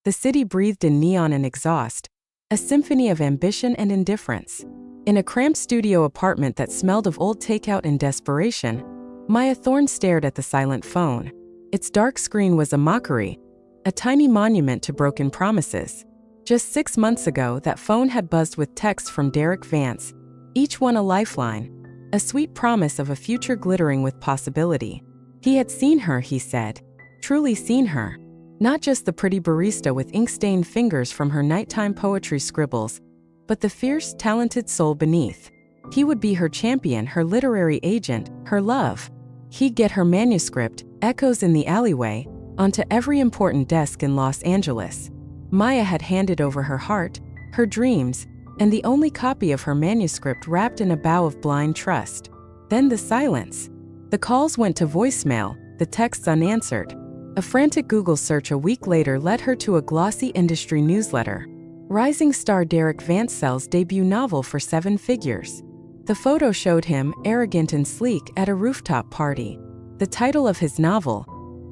The city breathed in neon and exhaust, a symphony of ambition and indifference. In a cramped studio apartment that smelled of old takeout and desperation, Maya Thorne stared at the silent phone. Its dark screen was a mockery, a tiny monument to broken promises. Just 6 months ago, that phone had buzzed with texts from Derek Vance, each one a lifeline, a sweet promise of a future glittering with possibility. He had seen her, he said, truly seen her. Not just the pretty barista with ink-stained fingers from her nighttime poetry scribbles, but the fierce, talented soul beneath. He would be her champion, her literary agent, her love. He'd get her manuscript, echoes in the alleyway, onto every important desk in Los Angeles. Maya had handed over her heart, her dreams, and the only copy of her manuscript wrapped in a bow of blind trust. Then the silence. The calls went to voicemail, the texts unanswered. A frantic Google search a week later led her to a glossy industry newsletter. Rising star Derek Vance sells debut novel for 7 figures. The photo showed him, arrogant and sleek, at a rooftop party. The title of his novel,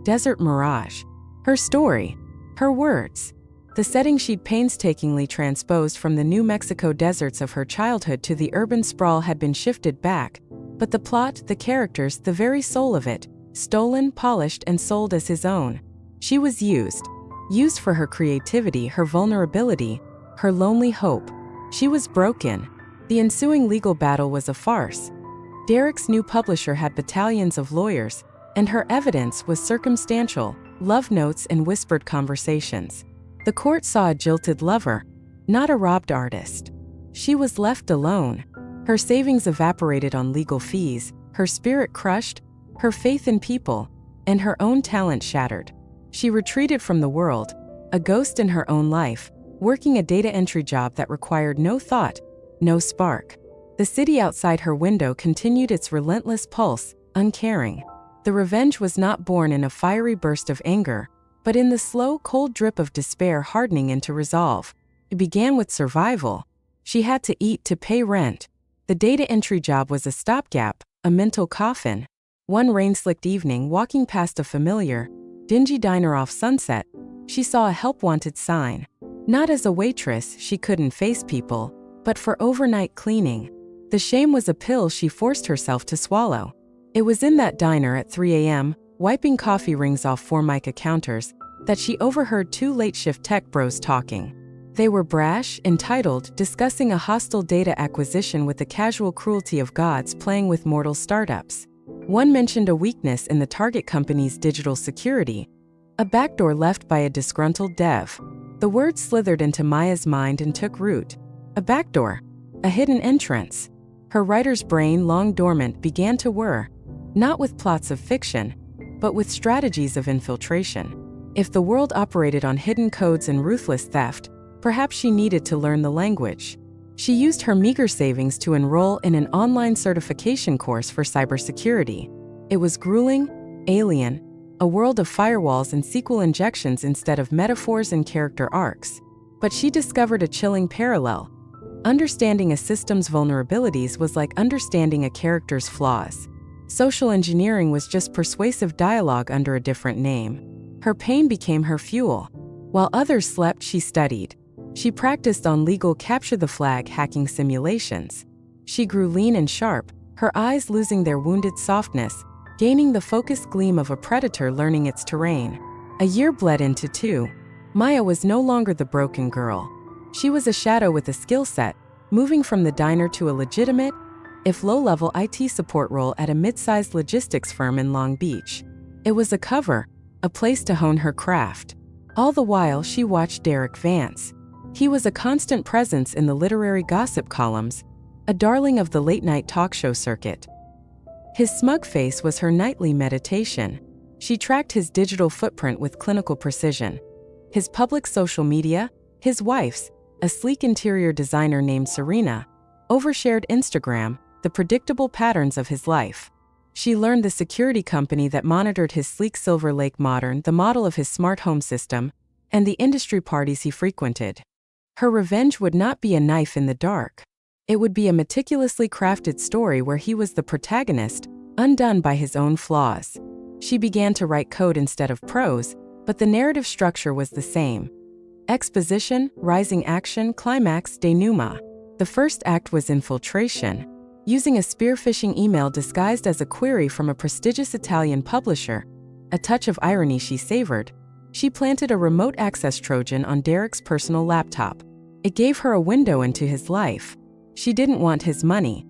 Desert Mirage. Her story, her words. The setting she'd painstakingly transposed from the New Mexico deserts of her childhood to the urban sprawl had been shifted back, but the plot, the characters, the very soul of it, stolen, polished, and sold as his own. She was used for her creativity, her vulnerability, her lonely hope. She was broken. The ensuing legal battle was a farce. Derek's new publisher had battalions of lawyers, and her evidence was circumstantial, love notes and whispered conversations. The court saw a jilted lover, not a robbed artist. She was left alone. Her savings evaporated on legal fees, her spirit crushed, her faith in people, and her own talent shattered. She retreated from the world, a ghost in her own life, working a data entry job that required no thought, no spark. The city outside her window continued its relentless pulse, uncaring. The revenge was not born in a fiery burst of anger, but in the slow, cold drip of despair hardening into resolve. It began with survival. She had to eat to pay rent. The data entry job was a stopgap, a mental coffin. One rain-slicked evening, walking past a familiar, dingy diner off Sunset, she saw a help-wanted sign. Not as a waitress, she couldn't face people, but for overnight cleaning. The shame was a pill she forced herself to swallow. It was in that diner at 3 a.m., wiping coffee rings off Formica counters, that she overheard 2 late-shift tech bros talking. They were brash, entitled, discussing a hostile data acquisition with the casual cruelty of gods playing with mortal startups. One mentioned a weakness in the target company's digital security, a backdoor left by a disgruntled dev. The word slithered into Maya's mind and took root. A backdoor, a hidden entrance. Her writer's brain, long dormant, began to whir, not with plots of fiction, but with strategies of infiltration. If the world operated on hidden codes and ruthless theft, perhaps she needed to learn the language. She used her meager savings to enroll in an online certification course for cybersecurity. It was grueling, alien, a world of firewalls and SQL injections instead of metaphors and character arcs. But she discovered a chilling parallel. Understanding a system's vulnerabilities was like understanding a character's flaws. Social engineering was just persuasive dialogue under a different name. Her pain became her fuel. While others slept, she studied. She practiced on legal capture-the-flag hacking simulations. She grew lean and sharp, her eyes losing their wounded softness, gaining the focused gleam of a predator learning its terrain. A year bled into 2. Maya was no longer the broken girl. She was a shadow with a skill set, moving from the diner to a legitimate, if low-level IT support role at a mid-sized logistics firm in Long Beach. It was a cover, a place to hone her craft. All the while, she watched Derek Vance. He was a constant presence in the literary gossip columns, a darling of the late-night talk show circuit. His smug face was her nightly meditation. She tracked his digital footprint with clinical precision. His public social media, his wife's, a sleek interior designer named Serena, overshared Instagram, the predictable patterns of his life. She learned the security company that monitored his sleek Silver Lake Modern, the model of his smart home system, and the industry parties he frequented. Her revenge would not be a knife in the dark. It would be a meticulously crafted story where he was the protagonist, undone by his own flaws. She began to write code instead of prose, but the narrative structure was the same. Exposition, rising action, climax, denouement. The first act was infiltration. Using a spearphishing email disguised as a query from a prestigious Italian publisher, a touch of irony she savored, she planted a remote access Trojan on Derek's personal laptop. It gave her a window into his life. She didn't want his money.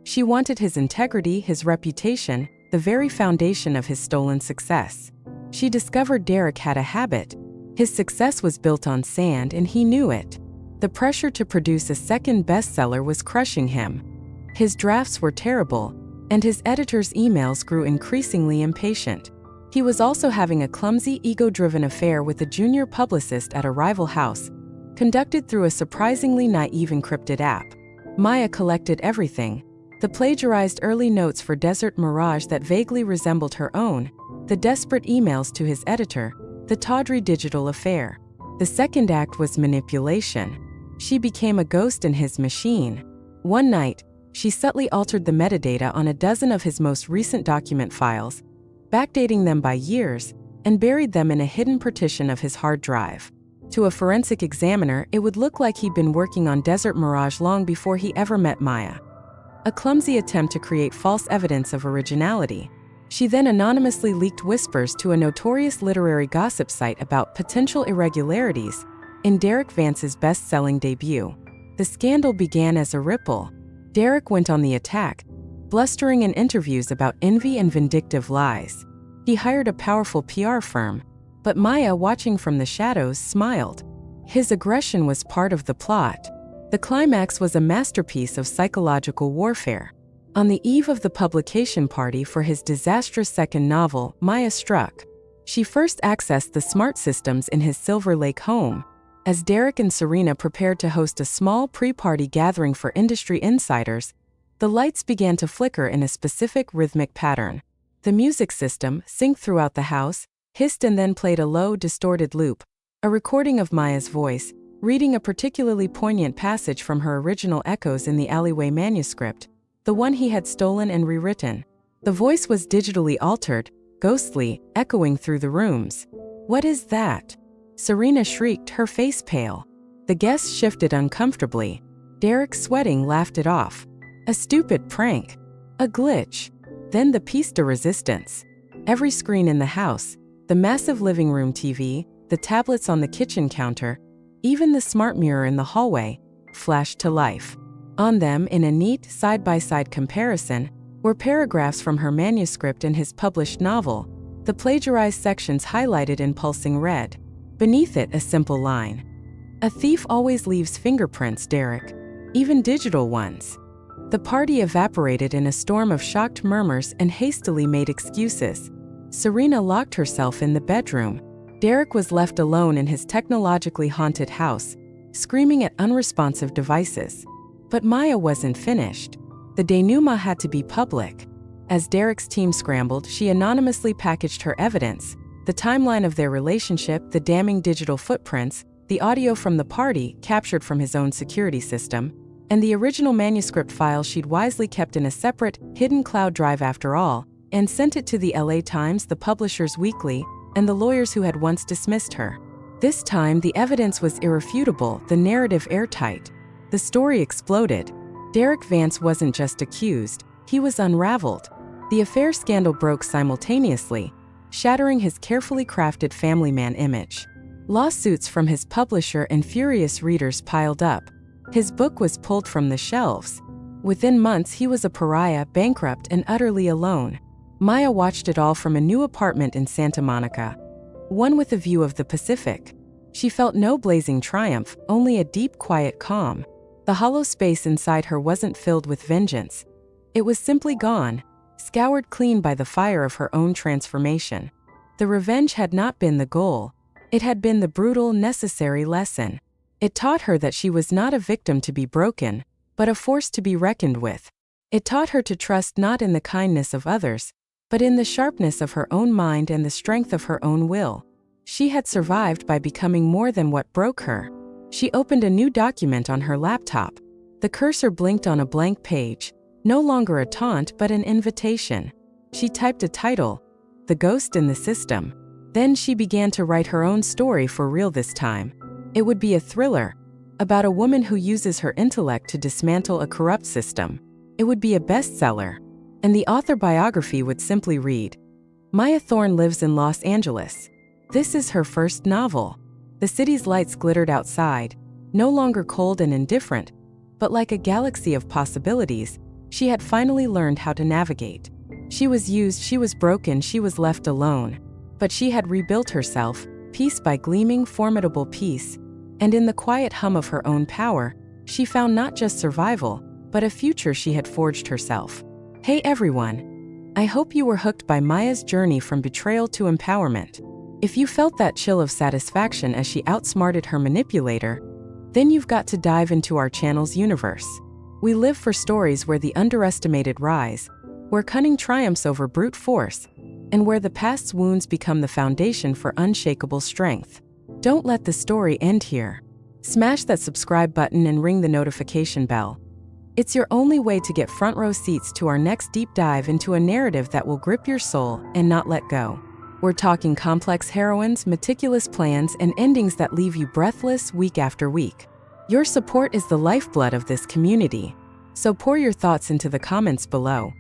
She wanted his integrity, his reputation, the very foundation of his stolen success. She discovered Derek had a habit. His success was built on sand, and he knew it. The pressure to produce a second bestseller was crushing him. His drafts were terrible, and his editor's emails grew increasingly impatient. He was also having a clumsy, ego-driven affair with a junior publicist at a rival house, conducted through a surprisingly naive encrypted app. Maya collected everything: the plagiarized early notes for Desert Mirage that vaguely resembled her own, the desperate emails to his editor, the tawdry digital affair. The second act was manipulation. She became a ghost in his machine. One night, she subtly altered the metadata on a dozen of his most recent document files, backdating them by years, and buried them in a hidden partition of his hard drive. To a forensic examiner, it would look like he'd been working on Desert Mirage long before he ever met Maya. A clumsy attempt to create false evidence of originality. She then anonymously leaked whispers to a notorious literary gossip site about potential irregularities in Derek Vance's best-selling debut. The scandal began as a ripple. Derek went on the attack, blustering in interviews about envy and vindictive lies. He hired a powerful PR firm, but Maya, watching from the shadows, smiled. His aggression was part of the plot. The climax was a masterpiece of psychological warfare. On the eve of the publication party for his disastrous second novel, Maya struck. She first accessed the smart systems in his Silver Lake home. As Derek and Serena prepared to host a small pre-party gathering for industry insiders, the lights began to flicker in a specific rhythmic pattern. The music system, synced throughout the house, hissed and then played a low, distorted loop, a recording of Maya's voice, reading a particularly poignant passage from her original Echoes in the Alleyway manuscript, the one he had stolen and rewritten. The voice was digitally altered, ghostly, echoing through the rooms. "What is that?" Serena shrieked, her face pale. The guests shifted uncomfortably. Derek, sweating, laughed it off. A stupid prank. A glitch. Then the piece de resistance. Every screen in the house, the massive living room TV, the tablets on the kitchen counter, even the smart mirror in the hallway, flashed to life. On them, in a neat, side-by-side comparison, were paragraphs from her manuscript and his published novel, the plagiarized sections highlighted in pulsing red. Beneath it, a simple line. "A thief always leaves fingerprints, Derek. Even digital ones." The party evaporated in a storm of shocked murmurs and hastily made excuses. Serena locked herself in the bedroom. Derek was left alone in his technologically haunted house, screaming at unresponsive devices. But Maya wasn't finished. The denouement had to be public. As Derek's team scrambled, she anonymously packaged her evidence: the timeline of their relationship, the damning digital footprints, the audio from the party captured from his own security system, and the original manuscript file she'd wisely kept in a separate, hidden cloud drive after all, and sent it to the LA Times, the publisher's weekly, and the lawyers who had once dismissed her. This time, the evidence was irrefutable, the narrative airtight. The story exploded. Derek Vance wasn't just accused, he was unraveled. The affair scandal broke simultaneously, shattering his carefully crafted family man image. Lawsuits from his publisher and furious readers piled up. His book was pulled from the shelves. Within months, he was a pariah, bankrupt, and utterly alone. Maya watched it all from a new apartment in Santa Monica, one with a view of the Pacific. She felt no blazing triumph, only a deep, quiet calm. The hollow space inside her wasn't filled with vengeance. It was simply gone, scoured clean by the fire of her own transformation. The revenge had not been the goal. It had been the brutal, necessary lesson. It taught her that she was not a victim to be broken, but a force to be reckoned with. It taught her to trust not in the kindness of others, but in the sharpness of her own mind and the strength of her own will. She had survived by becoming more than what broke her. She opened a new document on her laptop. The cursor blinked on a blank page, no longer a taunt but an invitation. She typed a title, "The Ghost in the System." Then she began to write her own story for real this time. It would be a thriller about a woman who uses her intellect to dismantle a corrupt system. It would be a bestseller, and the author biography would simply read, Maya Thorne lives in Los Angeles. This is her first novel. The city's lights glittered outside, no longer cold and indifferent, but like a galaxy of possibilities she had finally learned how to navigate. She was used, she was broken, she was left alone. But she had rebuilt herself, piece by gleaming, formidable piece, and in the quiet hum of her own power, she found not just survival, but a future she had forged herself. Hey everyone! I hope you were hooked by Maya's journey from betrayal to empowerment. If you felt that chill of satisfaction as she outsmarted her manipulator, then you've got to dive into our channel's universe. We live for stories where the underestimated rise, where cunning triumphs over brute force, and where the past's wounds become the foundation for unshakable strength. Don't let the story end here. Smash that subscribe button and ring the notification bell. It's your only way to get front row seats to our next deep dive into a narrative that will grip your soul and not let go. We're talking complex heroines, meticulous plans, and endings that leave you breathless week after week. Your support is the lifeblood of this community, so pour your thoughts into the comments below.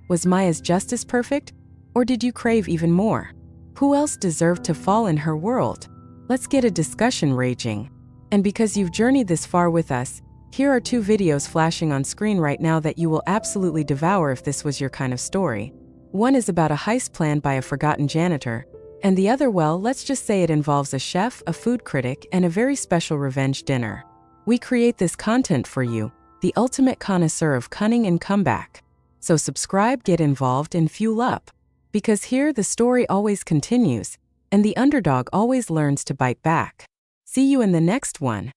Was Maya's justice perfect, or did you crave even more? Who else deserved to fall in her world? Let's get a discussion raging. And because you've journeyed this far with us, here are 2 videos flashing on screen right now that you will absolutely devour if this was your kind of story. One is about a heist planned by a forgotten janitor, and the other, well, let's just say it involves a chef, a food critic, and a very special revenge dinner. We create this content for you, the ultimate connoisseur of cunning and comeback. So subscribe, get involved, and fuel up. Because here the story always continues, and the underdog always learns to bite back. See you in the next one.